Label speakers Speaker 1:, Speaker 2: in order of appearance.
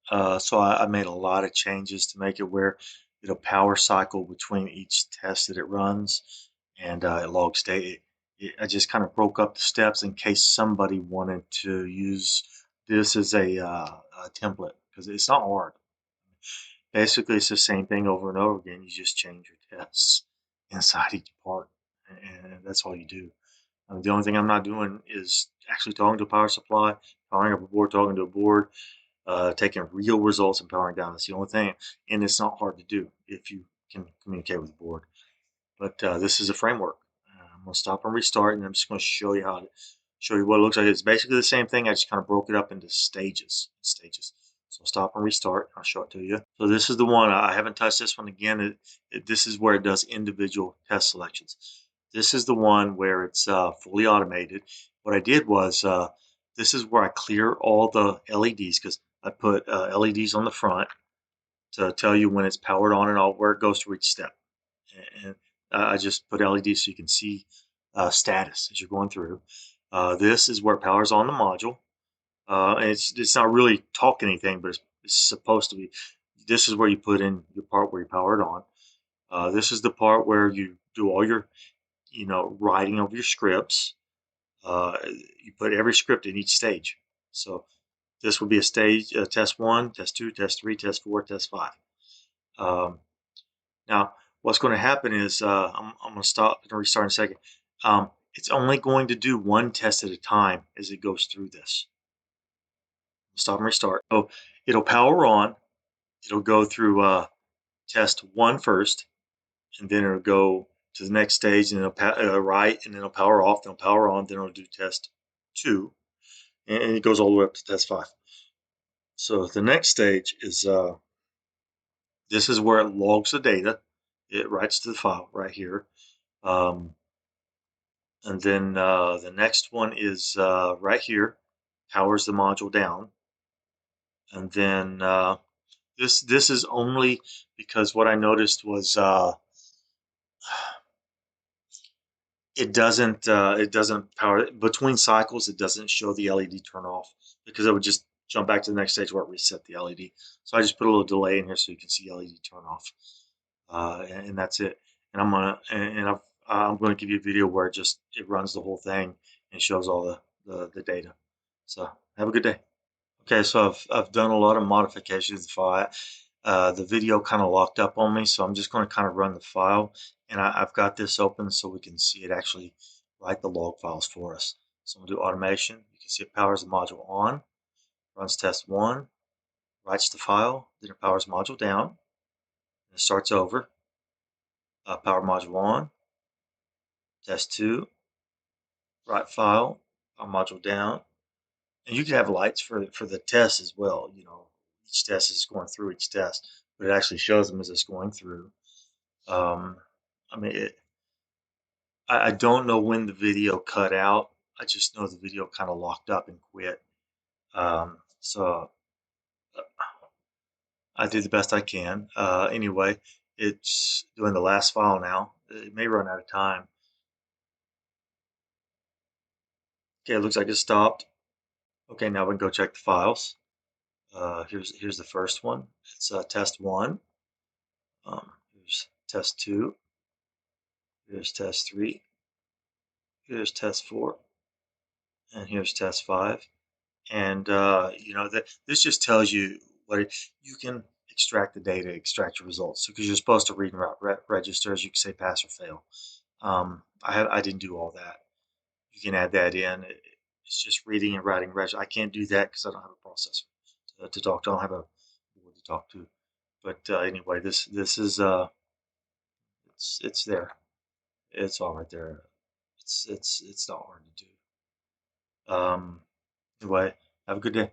Speaker 1: So I made a lot of changes to make it where it'll power cycle between each test that it runs, and it logs data. I just kind of broke up the steps in case somebody wanted to use this as a template because it's not hard. Basically, it's the same thing over and over again. You just change your tests inside each part, and that's all you do. The only thing I'm not doing is actually talking to a power supply, powering up a board, talking to a board, taking real results and powering down. That's the only thing, and it's not hard to do if you can communicate with the board. But this is a framework. I'm gonna stop and restart, and I'm just gonna show you show you what it looks like. It's basically the same thing. I just kind of broke it up into stages. So stop and restart. I'll show it to you. So this is the one. I haven't touched this one again. This is where it does individual test selections. This is the one where it's fully automated. What I did was this is where I clear all the LEDs because I put LEDs on the front to tell you when it's powered on and all where it goes through each step. And I just put LEDs so you can see status as you're going through. This is where it powers on the module. And it's not really talking anything, but it's supposed to be. This is where you put in your part where you power it on. This is the part where you do all your, writing of your scripts. You put every script in each stage. So this would be a stage, test 1, test 2, test 3, test 4, test 5. Um, Now, what's going to happen is I'm going to stop and restart in a second. It's only going to do one test at a time as it goes through this. Stop and restart. So it'll power on. It'll go through test 1 first, and then it'll go to the next stage, and it'll right, and then it'll power off, then it'll power on, then it'll do test 2, and it goes all the way up to test 5. So the next stage is this is where it logs the data. It writes to the file right here. Um, And then the next one is right here, powers the module down. And then this is only because what I noticed was it doesn't power between cycles. It doesn't show the LED turn off because it would just jump back to the next stage where it reset the LED. So I just put a little delay in here so you can see LED turn off, and that's it. And I'm going to give you a video where it runs the whole thing and shows all the data. So have a good day. Okay, so I've done a lot of modifications to the file. The video kind of locked up on me, so I'm just going to kind of run the file, and I've got this open so we can see it actually write the log files for us. So I'm going to do automation. You can see it powers the module on, runs test 1, writes the file, then it powers module down, and it starts over. Power module on, test 2, write file, power module down, and you can have lights for the test as well. Each test is going through each test, but it actually shows them as it's going through. Um, I mean, I don't know when the video cut out. I just know the video kind of locked up and quit. So I did the best I can. Anyway, it's doing the last file now. It may run out of time. Okay, it looks like it stopped. Okay, now we can go check the files. Here's the first one. It's test 1. Here's test 2. Here's test 3. Here's test 4. And here's test 5. And this just tells you you can extract the data, extract your results. So because you're supposed to read and write registers, you can say pass or fail. I didn't do all that. You can add that in. It's just reading and writing register. I can't do that because I don't have a processor to talk to. I don't have a board to talk to. But anyway, this is it's there. It's all right there. It's not hard to do. Anyway, have a good day.